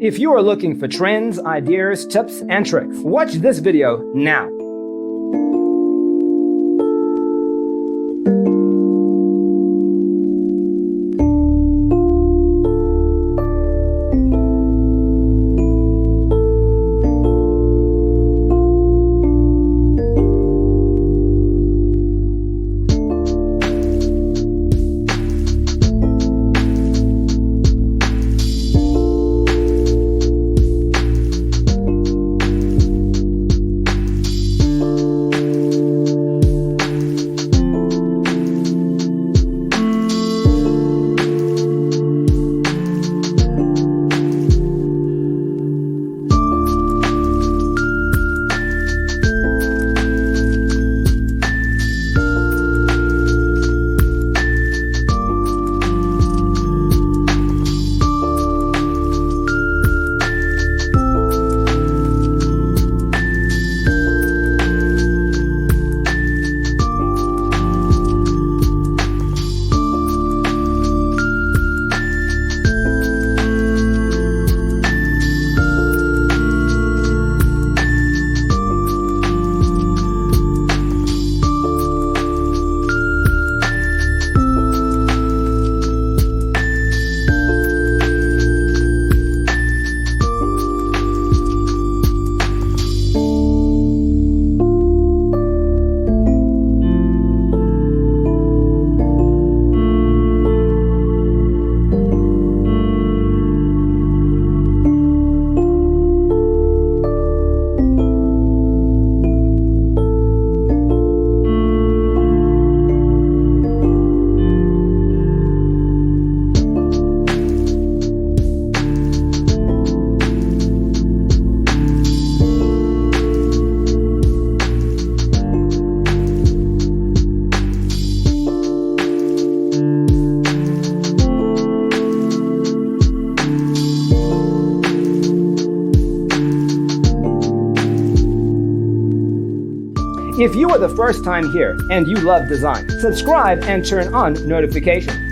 If you are looking for trends, ideas, tips, and tricks, watch this video now. If you are the first time here and you love design, subscribe and turn on notifications.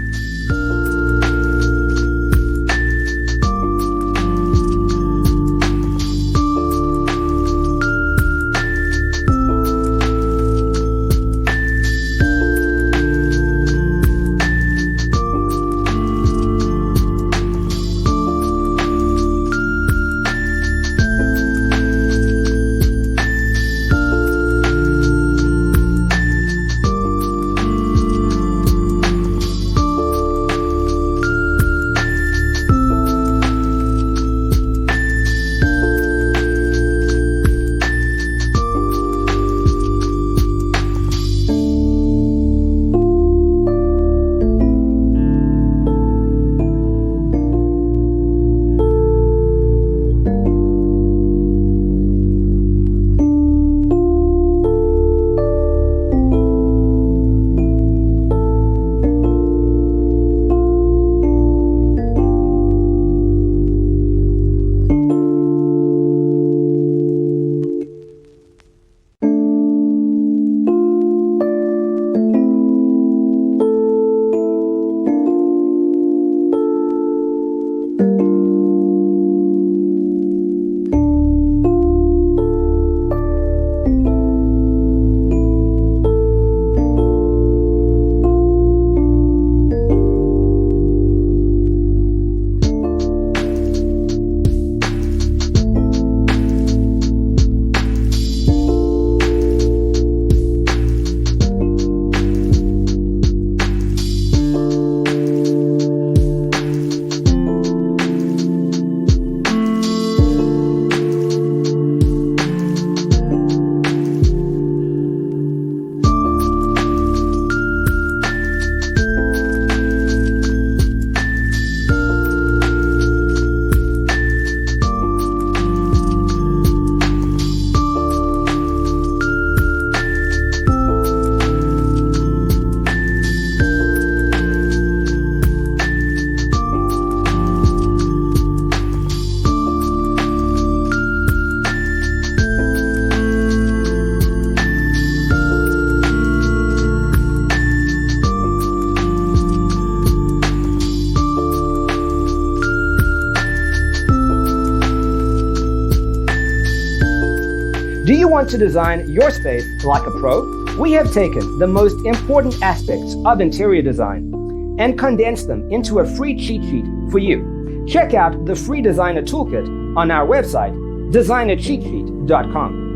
Do you want to design your space like a pro? We have taken the most important aspects of interior design and condensed them into a free cheat sheet for you. Check out the free designer toolkit on our website, designercheatsheet.com.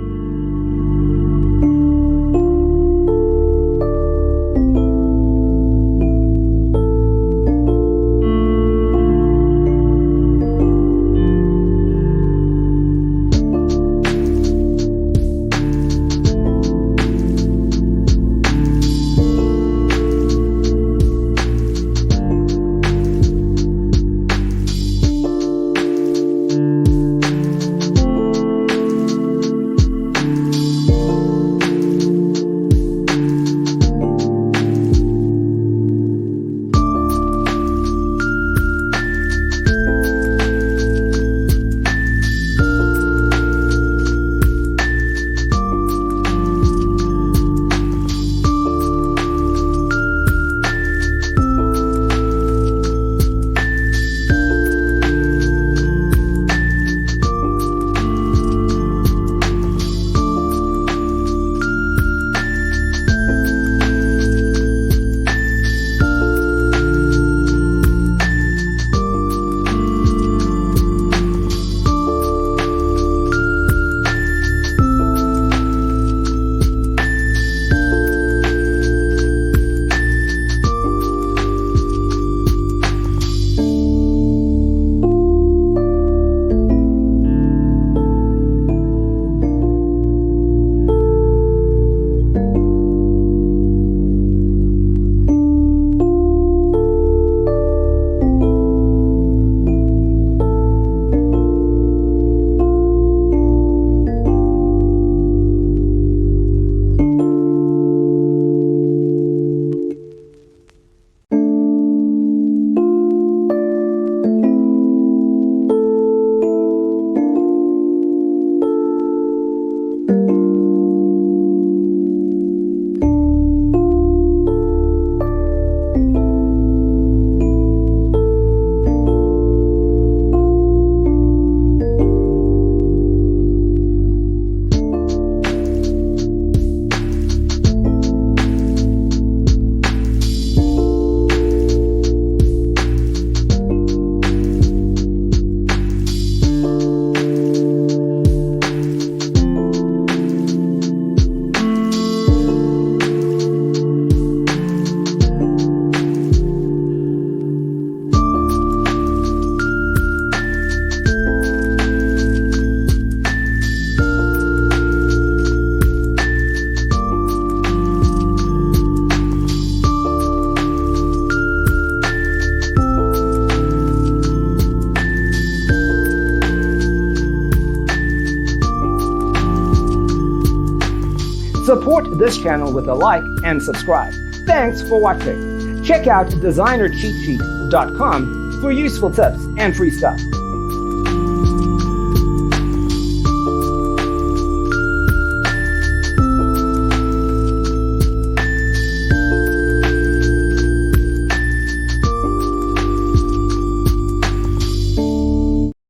Support this channel with a like and subscribe. Thanks for watching. Check out designercheatsheet.com for useful tips and free stuff.